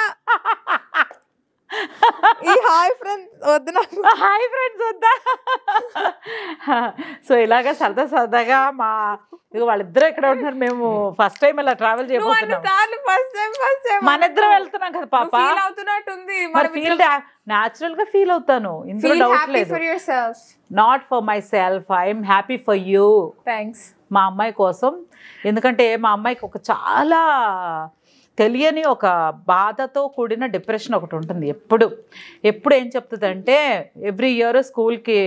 ఈ హాయ్ ఫ్రెండ్స్ వద్దు, నాకు హాయ్ ఫ్రెండ్స్ వద్దా. సో ఇలాగా సరదాగా మా వాళ్ళిద్దరూ ఇక్కడ ఉంటున్నారు. మేము ఫస్ట్ టైం ఇలా ట్రావెల్ చేయబోతున్నాం. మన ఇద్దరం వెళ్తున్నాం కదా పాప. అవుతున్నట్టుంది. న్యాచురల్ గా ఫీల్ అవుతాను, ఇందులో డౌట్ లేదు. Not for my self, I'm happy for you. Thanks. మా అమ్మాయి కోసం. ఎందుకంటే మా అమ్మాయికి ఒక చాలా తెలియని ఒక బాధతో కూడిన డిప్రెషన్ ఒకటి ఉంటుంది. ఎప్పుడు ఏం చెప్తుందంటే, ఎవ్రీ ఇయర్ స్కూల్కి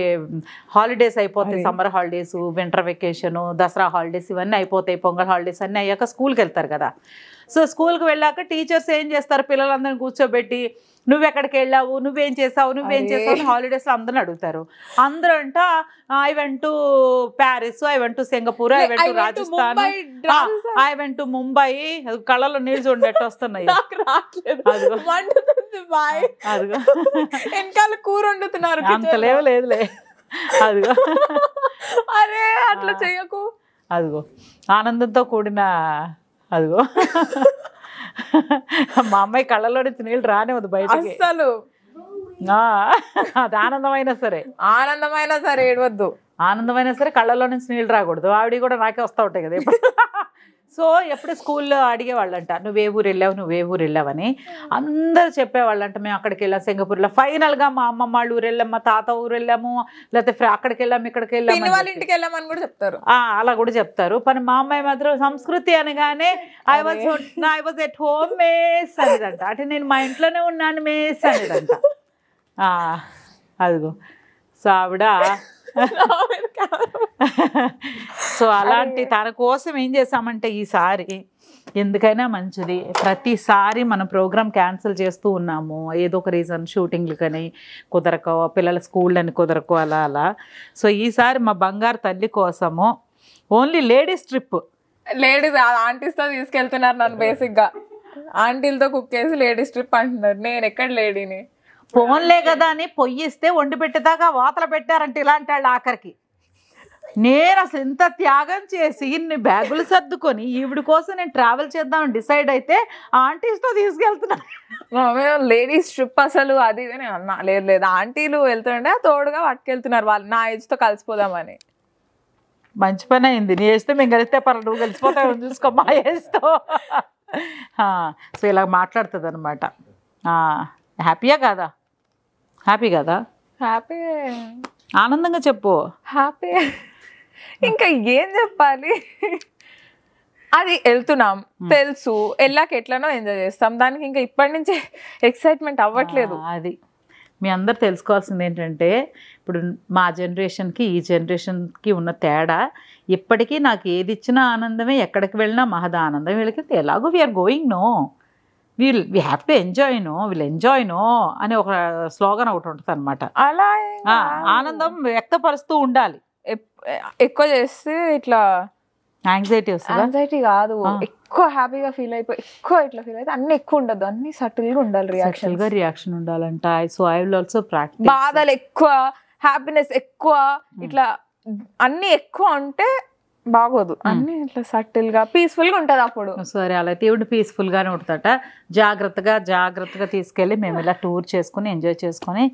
హాలిడేస్ అయిపోతాయి, summer holidays, winter vacation, Dasara holidays ఇవన్నీ అయిపోతాయి, పొంగల్ హాలిడేస్ అన్నీ అయ్యాక స్కూల్కి వెళ్తారు కదా. సో స్కూల్కి వెళ్ళాక టీచర్స్ ఏం చేస్తారు, పిల్లలందరినీ కూర్చోబెట్టి నువ్వెక్కడికి వెళ్ళావు, నువ్వేం చేసావు హాలిడేస్లో అందరిని అడుగుతారు. అందరూ అంట I went to Paris, I went to Singapore, I went to Rajasthan, I went to Mumbai. కళ్ళలో నీళ్ళు చూడట్టు వస్తున్నాయి. అదిగో వెనకాల కూర వండుతున్నారు, అంత లేదులే. అదిగో అరే అట్లా చెయ్యకు. అదిగో ఆనందంతో కూడిన, అదిగో మా అమ్మాయి కళ్ళలో నుంచి నీళ్ళు రానివ్వదు బయటకి అసలు. అది ఆనందమైనా సరే ఏడవద్దు, ఆనందమైనా సరే కళ్ళలో నుంచి నీళ్ళు రాకూడదు. ఆవిడ కూడా నాకే వస్తూ ఉంటాయి కదా ఎప్పుడు. సో ఎప్పుడు స్కూల్లో అడిగేవాళ్ళంట, నువ్వే ఊరు వెళ్ళావని అందరూ చెప్పేవాళ్ళంట. మేము అక్కడికి వెళ్ళాం సింగపూర్లో. ఫైనల్గా మా అమ్మమ్మ వాళ్ళ ఊరు వెళ్ళాము, మా తాత ఊరు వెళ్ళాము, లేకపోతే అక్కడికి వెళ్ళాము, ఇక్కడికి వెళ్ళాము, వాళ్ళ ఇంటికి వెళ్ళామని కూడా చెప్తారు. అలా కూడా చెప్తారు. కానీ మా అమ్మాయి మాత్రం సంస్కృతి అనగానే ఐ వాజ్ ఎట్ హోమ్ మేస్ అనేదంట. అంటే నేను మా ఇంట్లోనే ఉన్నాను మేస్ అనేదంట. అదిగో సో ఆవిడ. సో అలాంటి తన కోసం ఏం చేసామంటే, ఈసారి ఎందుకైనా మంచిది, ప్రతిసారి మన ప్రోగ్రామ్ క్యాన్సిల్ చేస్తూ ఉన్నాము ఏదో ఒక రీజన్, షూటింగ్లు కానీ కుదరకో, పిల్లల స్కూల్ అని కుదరకో, అలా. సో ఈసారి మా బంగారు తల్లి కోసము ఓన్లీ లేడీస్ ట్రిప్. లేడీస్ ఆంటీస్తో తీసుకెళ్తున్నారు నన్ను. బేసిక్గా ఆంటీలతో కుక్ చేసి లేడీస్ ట్రిప్ అంటున్నారు. నేను ఎక్కడ లేడీని, ఫోన్లే కదా అని పొయ్యిస్తే వండి పెట్టేదాకా వాతలు పెట్టారంటే ఇలాంటి వాళ్ళు. ఆఖరికి నేను అసలు ఇంత త్యాగం చేసి ఇన్ని బ్యాగులు సర్దుకొని ఈవిడ కోసం నేను ట్రావెల్ చేద్దామని డిసైడ్ అయితే ఆంటీస్తో తీసుకెళ్తున్నాను. లేడీస్ ట్రిప్ అసలు అది అన్నా. లేదు ఆంటీలు వెళ్తుండే తోడుగా పట్టుకెళ్తున్నారు, వాళ్ళు నా ఏజ్తో కలిసిపోదామని. మంచి పని అయింది. నీ వేస్తే మేము కలిస్తే పర్లేదు, నువ్వు కలిసిపోతావు చూసుకో మా వేస్తావు. సో ఇలా మాట్లాడుతుంది అనమాట. హ్యాపీయా కాదా? హ్యాపీ కదా? హ్యాపీ, ఆనందంగా చెప్పు. హ్యాపీ. ఇంకా ఏం చెప్పాలి? అది వెళ్తున్నాం తెలుసు, వెళ్ళాక ఎట్లనో ఎంజాయ్ చేస్తాం. దానికి ఇంకా ఇప్పటి నుంచే ఎక్సైట్మెంట్ అవ్వట్లేదు. అది మీ అందరు తెలుసుకోవాల్సింది ఏంటంటే, ఇప్పుడు మా జనరేషన్కి ఈ జనరేషన్కి ఉన్న తేడా, ఇప్పటికీ నాకు ఏది ఇచ్చినా ఆనందమే, ఎక్కడికి వెళ్ళినా మహదా ఆనందం. వీళ్ళకి ఎలాగో we are going no, we have to enjoy no, వీళ్ళు ఎంజాయ్ నో అని ఒక స్లోగన్ ఒకటి ఉంటుంది అనమాట. అలా ఆనందం వ్యక్తపరుస్తూ ఉండాలి. ఎక్కువ చేస్తే ఇట్లా యాంగ్జైటీ వస్తుంది. యాంగ్జైటీ కాదు, ఎక్కువ హ్యాపీగా ఫీల్ అయిపోయి ఎక్కువ ఇట్లా ఫీల్ అయితే అన్ని ఎక్కువ ఉండదు, అన్ని సటిల్గా ఉండాలి. రియాక్షన్ ఉండాలంట. So I will also practice. బాధలు ఎక్కువ, హ్యాపీనెస్ ఎక్కువ, ఇట్లా అన్ని ఎక్కువ ఉంటే బాగోదు. అన్ని ఇట్లా సటిల్ గా పీస్ఫుల్ గా ఉంటది అప్పుడు. సరే అలా దేవుడు పీస్ఫుల్ గానే ఉంటుందట. జాగ్రత్తగా తీసుకెళ్ళి మేము ఇలా టూర్ చేసుకుని ఎంజాయ్ చేసుకుని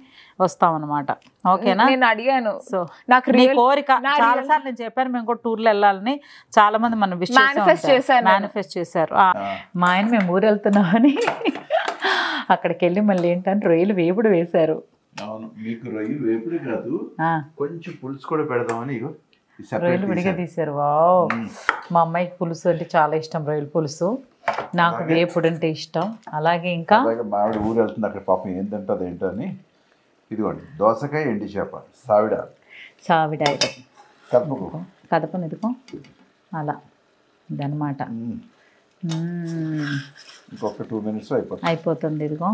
వస్తాం అనమాట. ఓకేనా? నేను అడిగాను, సో నాకు కోరిక చాలా సార్లు నేను చెప్పాను, మేము కూడా టూర్లో వెళ్ళాలని. చాలా మంది మనం మేనిఫెస్ట్ చేశారు. మా ఆయన మేము ఊరు వెళ్తున్నామని అక్కడికి వెళ్ళి మళ్ళీ ఏంటంటే రొయ్యలు వేపుడు వేశారు. అవును, మీకు రొయ్యలు వేపుడు కాదు, కొంచెం పులుసు కూడా పెడదామని రొయ్యలు విడిగా తీశారు. వావ్, మా అమ్మాయికి పులుసు అంటే చాలా ఇష్టం, రొయ్యల పులుసు. నాకు వేపుడు అంటే ఇష్టం. అలాగే ఇంకా మావిడ ఊరు వెళ్తుంది, అక్కడ పాపం ఏం తింటుంది ఏంటో అని. ఇదిగోండి దోసకాయ, ఎండి చేప, సావిడ కదపను ఇదిగో అలా ఇదనమాట. ఇంకొక 2 minutes అయిపోతుంది. ఇదిగో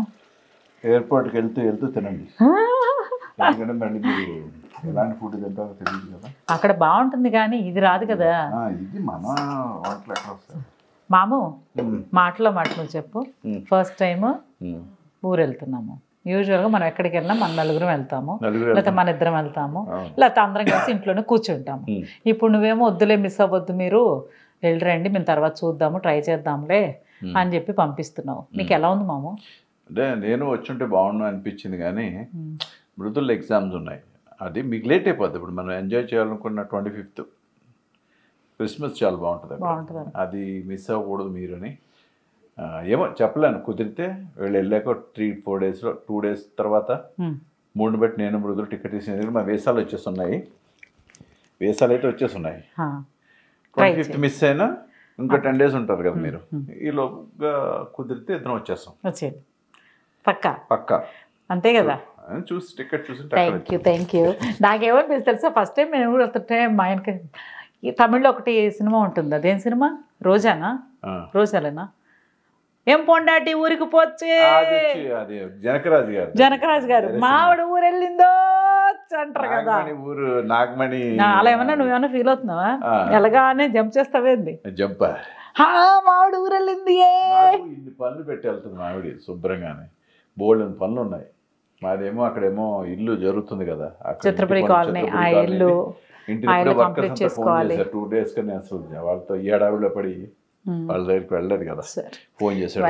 ఎయిర్పోర్ట్కి వెళ్తూ తినండి, ఎందుకంటే మళ్ళీ మీరు ఎలాంటి ఫుడ్ తింటారో తెలియదు కదా. అక్కడ బాగుంటుంది కానీ ఇది రాదు కదా. ఇది మన వంటలు ఎక్కడ వస్తాయి మాము? మాటలో చెప్పు. ఫస్ట్ టైం ఊరు వెళ్తున్నాము. యూజువల్గా మనం ఎక్కడికి వెళ్ళినా మన నలుగురం వెళ్తాము, లేకపోతే మన ఇద్దరం వెళ్తాము, లేకపోతే అందరం కలిసి ఇంట్లోనే కూర్చుంటాము. ఇప్పుడు నువ్వేమో వద్దులే, మిస్ అవ్వద్దు, మీరు వెళ్ళరండి, మేము తర్వాత చూద్దాము, ట్రై చేద్దాంలే అని చెప్పి పంపిస్తున్నావు. నీకు ఎలా ఉంది మాము? అంటే నేను వచ్చుంటే బాగుండు అనిపించింది, కానీ మృదుల ఎగ్జామ్స్ ఉన్నాయి, అది మీకు లేట్ అయిపోద్ది. ఇప్పుడు మనం ఎంజాయ్ చేయాలనుకున్న 25th క్రిస్మస్ చాలా బాగుంటుంది, అది మిస్ అవ్వకూడదు మీరు అని. ఏమో చెప్పలేను, కుదిరితే వీళ్ళు వెళ్ళాక 3-4 daysలో 2 days తర్వాత 3 బట్టి నేను మృదులు టికెట్ తీసిన. మా వేసాలు వచ్చేస్తున్నాయి, వేసాలు అయితే వచ్చేస్తున్నాయి. 25th మిస్ అయినా ఇంకా 10 days ఉంటారు కదా మీరు, ఈలోగా కుదిరితే ఇద్దరం వచ్చేస్తాం. పక్కా అంతే కదా, చూసి టికెట్ చూసి. Thank you. నాకేమో తెలుసా, ఫస్ట్ టైం నేను వెళ్తుంటే మా ఆయనకి తమిళ్లో ఒకటి సినిమా ఉంటుంది, అదేం సినిమా? రోజాలేనా? ఏం పొండాటి ఊరికి పోచ్చే, జనకరాజు గారు మావిడ ఊరు వెళ్ళిందో అంటారు కదా, ఊరు నాగమణి. అలా ఏమన్నా నువ్వేమన్నా ఫీల్ అవుతున్నావా? ఎలాగానే జంప్ చేస్తావేంది? మావిడ ఊరు వెళ్ళింది, ఇన్ని పనులు పెట్టి వెళ్తుంది మావిడి శుభ్రంగానే, బోల్డ్ పనులు ఉన్నాయి. మాదేమో అక్కడేమో ఇల్లు జరుగుతుంది కదా, చిత్రపురి కాలనీ, ఆ ఇల్లు ఇంటి 2 days కానీ అసలు వాళ్ళతో ఏడావిలో పడి వాళ్ళ దగ్గరికి వెళ్ళలేదు కదా. ఫోన్ చేశాడు,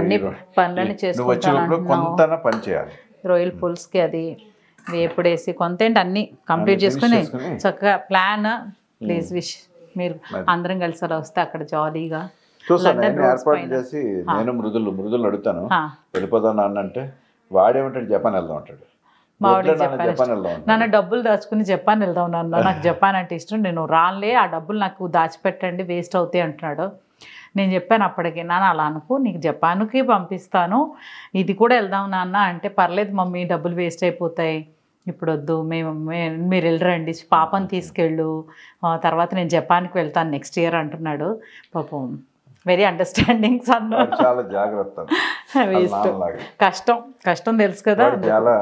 కొంత పని చేయాలి. రొయ్యల పులుసుకి అది వేపుడేసి కొంత ఏంటి అన్ని కంప్లీట్ చేసుకుని చక్కగా ప్లాన్. ప్లీజ్ విష్ మీరు అందరం కలిసి అలా వస్తే అక్కడ జాలీగా ఏర్పాటు చేసి నేను మృదులు అడుగుతాను, వెళ్ళిపోదాం నాన్న అంటే వాడేమంటాడు జపాన్ వెళ్దాం అంటాడు. నాన్న డబ్బులు దాచుకుని జపాన్ వెళ్దాం నాన్న, నాకు జపాన్ అంటే ఇష్టం, నేను రానులే, ఆ డబ్బులు నాకు దాచిపెట్టండి, వేస్ట్ అవుతాయి అంటున్నాడు. నేను చెప్పాను అప్పటికి, నాన్న అలా అనుకో, నీకు జపాన్కి పంపిస్తాను, ఇది కూడా వెళ్దాం నాన్న అంటే, పర్లేదు మమ్మీ డబ్బులు వేస్ట్ అయిపోతాయి, ఇప్పుడు వద్దు, మీరు వెళ్ళరండి, పాపని తీసుకెళ్ళు, తర్వాత నేను జపాన్కి వెళ్తాను నెక్స్ట్ ఇయర్ అంటున్నాడు. పాపం వెరీ అండర్స్టాండింగ్ సన్, చాలా జాగ్రత్త, కష్టం తెలుసు కదా, చాలా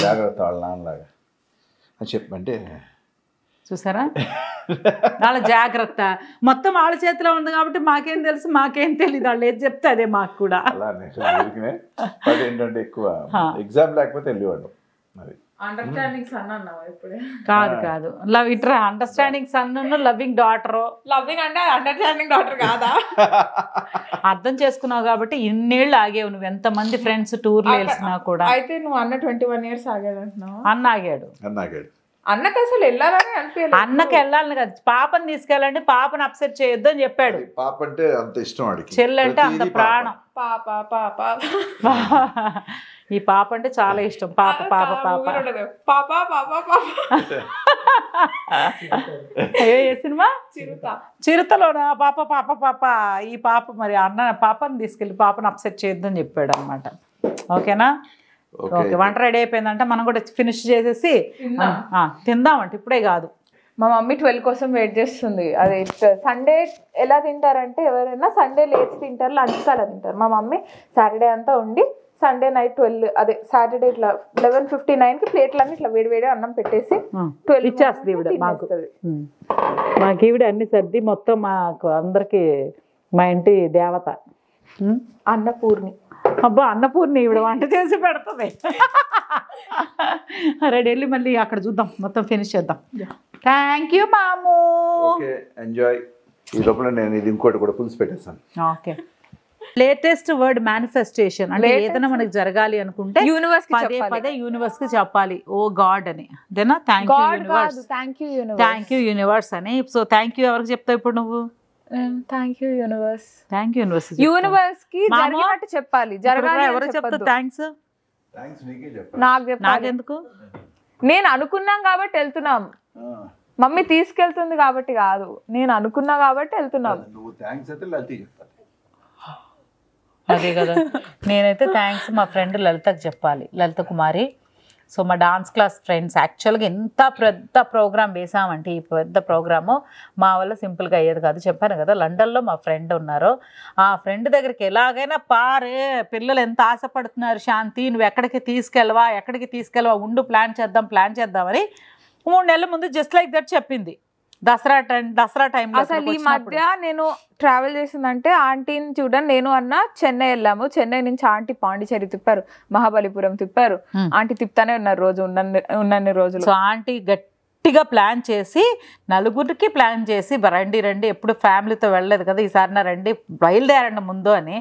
జాగ్రత్త వాళ్ళ నాన్నలాగా అని చెప్పంటే చూసారా, వాళ్ళ జాగ్రత్త మొత్తం వాళ్ళ చేతిలో ఉంది కాబట్టి మాకేం తెలుసు, మాకేం తెలియదు, వాళ్ళు ఏది చెప్తే అదే మాకు కూడా. అలానే ఏంటంటే ఎక్కువ ఎగ్జామ్ లేకపోతే వెళ్ళేవాడు. మరి అండర్స్టాండింగ్ సన్ అన్నావా ఇప్పుడే? కాదు, లవ్ ఇట్రా understanding son, loving daughter. Loving అంటే అండర్స్టాండింగ్ డాటర్ కాదా? అర్థం చేసుకున్నావు కాబట్టి ఇన్నేళ్ళు ఆగేవు. నువ్వు ఎంతమంది ఫ్రెండ్స్ టూర్లు వేసినా కూడా. అయితే నువ్వు అన్న 21 years ఆగాడు అంటున్నావు. అన్న ఆగాడు అన్నకి అసలు వెళ్ళాలని అనిపించలేదు. అన్నకి వెళ్ళాలని కదా, పాపని తీసుకెళ్ళండి, పాపని అప్సెట్ చేయొద్దు అని చెప్పాడు. పాప అంటే అంత ఇష్టం వాడికి, చెల్లి అంటే అంత ప్రాణం. పాప పాప ఈ పాప అంటే చాలా ఇష్టం. పాప పాప పాప పాప పాప పాప. ఏ సినిమా? చిరుత. చిరుతలోనా? పాప పాప పాప. ఈ పాప మరి అన్న పాపని తీసుకెళ్ళి పాపని అప్సెట్ చేయొద్దు అని చెప్పాడు అనమాట. ఓకేనా? ఓకే, వంట రెడీ అయిపోయిందంటే మనం కూడా ఫినిష్ చేసేసి తిందామంటే ఇప్పుడే కాదు. మా మమ్మీ 12 కోసం వెయిట్ చేస్తుంది. అది సండే ఎలా తింటారంటే ఎవరైనా సండే లేచి తింటారు, లంచ్ అలా తింటారు. మా మమ్మీ సాటర్డే అంతా ఉండి సండే నైట్ 12 అదే సాటర్డే ఇట్లా 11:59కి ప్లేట్లన్నీ ఇట్లా వేడి అన్నం పెట్టేసి 12 ఇచ్చేస్తుంది ఈవిడ మాకు. మాకు ఈవిడ అన్ని సర్ది మొత్తం మాకు అందరికి మా ఇంటి దేవత అన్నపూర్ణి. అబ్బా అన్నపూర్ణి ఈవిడ వంట చేసి పెడుతుంది. రెడీ వెళ్ళి మళ్ళీ అక్కడ చూద్దాం, మొత్తం ఫినిష్ చేద్దాం. థ్యాంక్ యూ మాము. Okay enjoy. ఈ లోపల నేను ఇది ఇంకోటి కూడా పులుసు పెట్టేస్తాను. ఓకే. లేటెస్ట్ వర్డ్ మేనిఫెస్టేషన్ అంటే ఏదైనా మనకి జరగాలి అనుకుంటే యూనివర్స్ పదే పదే యూనివర్స్ కి చెప్పాలి, ఓ గాడ్ అని. అదేనా? Thank you universe, thank you universe అని. సో థ్యాంక్ యూ ఎవరికి చెప్తావు ఇప్పుడు నువ్వు? Thank you universe. Thank you universe. Universe కి జరిగినట్టు చెప్పాలి, జరగాలి. ఎవరు చెప్తావు థ్యాంక్స్? నాకెందుకు? నేను అనుకున్నాం కాబట్టి వెళ్తున్నాం. మమ్మీ తీసుకెళ్తుంది కాబట్టి కాదు, నేను అనుకున్నా కాబట్టి వెళ్తున్నాం. అదే కదా. నేనైతే థ్యాంక్స్ మా ఫ్రెండ్ లలితకు చెప్పాలి, లలిత కుమారి. సో మా డాన్స్ క్లాస్ ఫ్రెండ్స్ యాక్చువల్గా ఎంత పెద్ద ప్రోగ్రామ్ వేసామంటే, ఈ పెద్ద ప్రోగ్రాము మా వల్ల సింపుల్గా అయ్యేది కాదు. చెప్పాను కదా, లండన్లో మా ఫ్రెండ్ ఉన్నారు. ఆ ఫ్రెండ్ దగ్గరికి ఎలాగైనా పారే, పిల్లలు ఎంత ఆశపడుతున్నారు, శాంతి నువ్వు ఎక్కడికి తీసుకెళ్ళవా, ఉండు ప్లాన్ చేద్దామని 3 నెలల ముందు జస్ట్ లైక్ దట్ చెప్పింది. దసరా టైంలో. అసలు ఈ మధ్య నేను ట్రావెల్ చేసిందంటే ఆంటీని చూడండి, నేను అన్న చెన్నై వెళ్ళాము. చెన్నై నుంచి ఆంటీ పాండిచేరి తిప్పారు, మహాబలిపురం తిప్పారు. ఆంటీ తిప్పుతానే ఉన్నారు రోజు ఉన్నన్ని రోజులు. సో ఆంటీ గట్టిగా ప్లాన్ చేసి నలుగురికి ప్లాన్ చేసి రండి ఎప్పుడు ఫ్యామిలీతో వెళ్ళలేదు కదా, ఈసారి రండి బయలుదేరండి ముందు అని.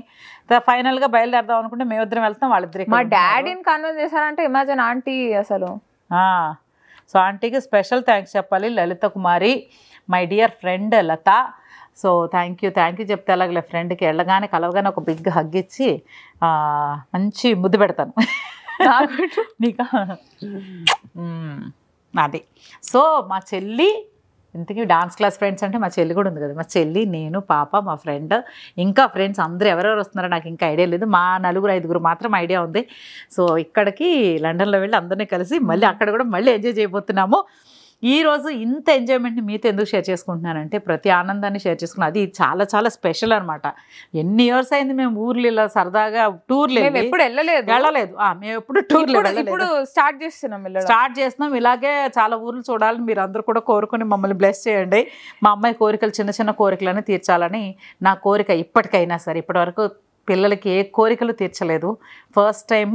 ఫైనల్గా బయలుదేరదాం అనుకుంటే మేమిద్దరం వెళ్తాం, వాళ్ళిద్దరికి. మా డాడీని కన్విన్స్ చేశారంటే ఇమాజిన్ ఆంటీ అసలు. సో ఆంటీకి స్పెషల్ థ్యాంక్స్ చెప్పాలి, Lalitha Kumari, my dear friend Latha. So thank you చెప్తే అలాగే ఫ్రెండ్కి వెళ్ళగానే కలవగానే ఒక బిగ్ హగ్ ఇచ్చి మంచి ముద్దు పెడతాను నీకు. అది. సో మా చెల్లి, ఇంతకీ డాన్స్ క్లాస్ ఫ్రెండ్స్ అంటే మా చెల్లి కూడా ఉంది కదా, మా చెల్లి, నేను, పాప, మా ఫ్రెండ్, ఇంకా ఫ్రెండ్స్ అందరూ ఎవరెవరు వస్తున్నారో నాకు ఇంకా ఐడియా లేదు. మా 4-5 మాత్రం ఐడియా ఉంది. సో ఇక్కడికి లండన్లో వెళ్ళి అందరినీ కలిసి మళ్ళీ అక్కడ కూడా మళ్ళీ ఎంజాయ్ చేయబోతున్నాము. ఈరోజు ఇంత ఎంజాయ్మెంట్ని మీతో ఎందుకు షేర్ చేసుకుంటున్నానంటే, ప్రతి ఆనందాన్ని షేర్ చేసుకున్నాను. అది చాలా చాలా స్పెషల్ అనమాట. ఎన్ని ఇయర్స్ అయింది మేము ఊర్లు ఇలా సరదాగా టూర్లు ఎప్పుడు వెళ్ళలేదు. మేము ఎప్పుడు టూర్లు ఇప్పుడు స్టార్ట్ చేస్తున్నాం. ఇలాగే చాలా ఊర్లు చూడాలని మీరు అందరూ కూడా కోరుకుని మమ్మల్ని బ్లెస్ చేయండి. మా అమ్మాయి కోరికలు చిన్న కోరికలని తీర్చాలని నా కోరిక. ఇప్పటికైనా సరే, ఇప్పటి వరకు పిల్లలకి ఏ కోరికలు తీర్చలేదు. ఫస్ట్ టైం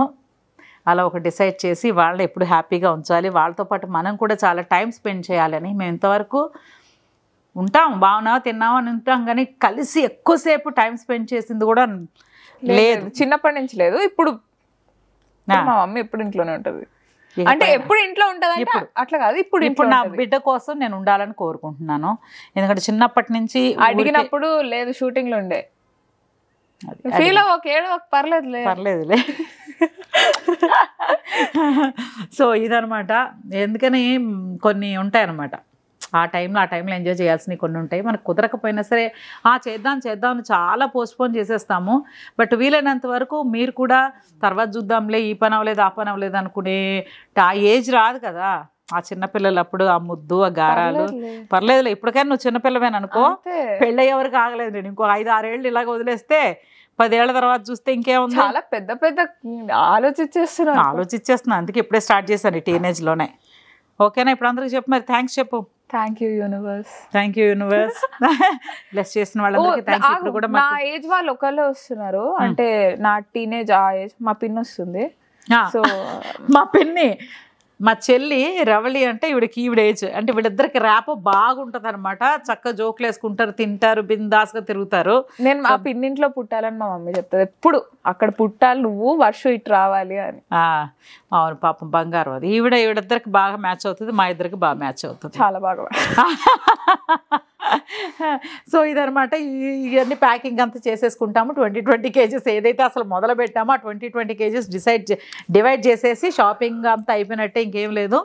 అలా ఒక డిసైడ్ చేసి వాళ్ళని ఎప్పుడు హ్యాపీగా ఉంచాలి, వాళ్ళతో పాటు మనం కూడా చాలా టైం స్పెండ్ చేయాలని. మేము ఇంతవరకు ఉంటాం, బాగున్నావా తిన్నావా అని ఉంటాం, కానీ కలిసి ఎక్కువసేపు టైం స్పెండ్ చేసింది కూడా లేదు. చిన్నప్పటి నుంచి లేదు. ఇప్పుడు మా మమ్మీ ఎప్పుడు ఇంట్లోనే ఉంటుంది. అంటే ఎప్పుడు ఇంట్లో ఉంటుంది అట్లా కాదు, ఇప్పుడు నా బిడ్డ కోసం నేను ఉండాలని కోరుకుంటున్నాను. ఎందుకంటే చిన్నప్పటి నుంచి అడిగినప్పుడు లేదు, షూటింగ్ లో ఉండే ఫీల్ పర్లేదులే. సో ఇదనమాట. ఎందుకని కొన్ని ఉంటాయన్నమాట, ఆ టైంలో ఎంజాయ్ చేయాల్సినవి కొన్ని ఉంటాయి. మనకు కుదరకపోయినా సరే చేద్దాం అని చాలా పోస్ట్పోన్ చేసేస్తాము. బట్ వీలైనంత వరకు మీరు కూడా తర్వాత చూద్దాంలే, ఈ పని అవ్వలేదు ఆ పని అవ్వలేదు అనుకునే ఆ ఏజ్ రాదు కదా. ఆ చిన్నపిల్లలు అప్పుడు ఆ ముద్దు ఆ గారాలు పర్లేదులే. ఇప్పటికైనా నువ్వు చిన్నపిల్లవేననుకో, పెళ్ళయ్యేవరకు ఆగలేదు. నేను ఇంకో 5-6 ఏళ్ళు ఇలాగ వదిలేస్తే 10 ఏళ్ల తర్వాత చూస్తే ఇంకేముంది. చాలా పెద్ద ఆలోచించేస్తున్నా. అందుకే ఇప్పుడే స్టార్ట్ చేశాను, ఈ టీనేజ్లోనే. ఓకేనా? ఇప్పుడు అందరికి చెప్పు మరి. థ్యాంక్స్ చెప్పు. Thank you universe. బ్లెస్ చేసిన వాళ్ళందరికీ థాంక్స్. ఇప్పుడు కూడా నా ఏజ్ వాళ్ళు ఒకళ్ళే వస్తున్నారు, అంటే నా టీనేజ్ ఆ ఏజ్ మా పిన్ వస్తుంది. సో మా పిన్ని మా చెల్లి రవళి అంటే ఈవిడ ఏజ్ అంటే వీళ్ళిద్దరికి ర్యాప్ బాగుంటుంది అనమాట. చక్కగా జోకులు వేసుకుంటారు, తింటారు, బిందాస్గా తిరుగుతారు. నేను మా పిన్నింట్లో పుట్టాలని మా మమ్మీ చెప్తుంది ఎప్పుడు, అక్కడ పుట్టాలి నువ్వు, వర్షం ఇటు రావాలి అని. అవును పాపం బంగారం అది. ఈవిడిద్దరికి బాగా మ్యాచ్ అవుతుంది, మా ఇద్దరికి బాగా మ్యాచ్ అవుతుంది, చాలా బాగా. సో ఇదనమాట. ఇవన్నీ ప్యాకింగ్ అంతా చేసేసుకుంటాము. 20 kgs ఏదైతే అసలు మొదలు పెట్టామో ఆ 20 kgs డివైడ్ చేసేసి షాపింగ్ అంతా అయిపోయినట్టే, ఇంకేం లేదు.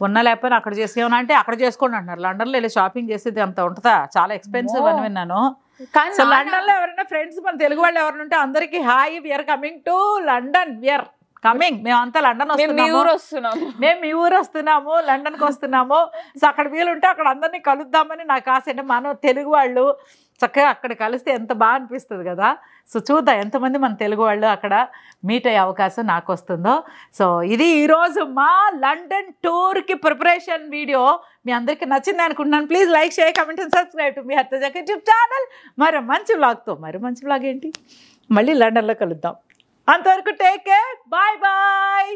ఉన్నా లేకపోయినా అక్కడ చేసేమన్నా అంటే అక్కడ చేసుకోండి అంటున్నారు. లండన్లో వెళ్ళి షాపింగ్ చేసేది అంత ఉంటుందా, చాలా ఎక్స్పెన్సివ్ అని విన్నాను. కానీ లండన్లో ఎవరైనా ఫ్రెండ్స్ మన తెలుగు వాళ్ళు ఎవరైనా ఉంటే అందరికీ hi, we are coming to London, we are coming, మేమంతా లండన్ వస్తున్నాము, మేము మీ ఊరు వస్తున్నాము, లండన్కి వస్తున్నాము. సో అక్కడ వీలుంటే అక్కడ అందరినీ కలుద్దామని నాకు ఆశ. అంటే మనం తెలుగు వాళ్ళు చక్కగా అక్కడ కలిస్తే ఎంత బాగా అనిపిస్తుంది కదా. సో చూద్దాం ఎంతమంది మన తెలుగు వాళ్ళు అక్కడ మీట్ అయ్యే అవకాశం నాకు వస్తుందో. సో ఇది ఈరోజు మా లండన్ టూర్కి ప్రిపరేషన్ వీడియో. మీ అందరికీ నచ్చింది అనుకుంటున్నాను. Please like, share, comment and subscribe to మీ హర్తజాక్ యూట్యూబ్ ఛానల్. మరో మంచి వ్లాగ్తో, మరో మంచి వ్లాగ్ ఏంటి, మళ్ళీ లండన్లో కలుద్దాం. అంతవరకు టేక్ కేర్, బాయ్ బాయ్.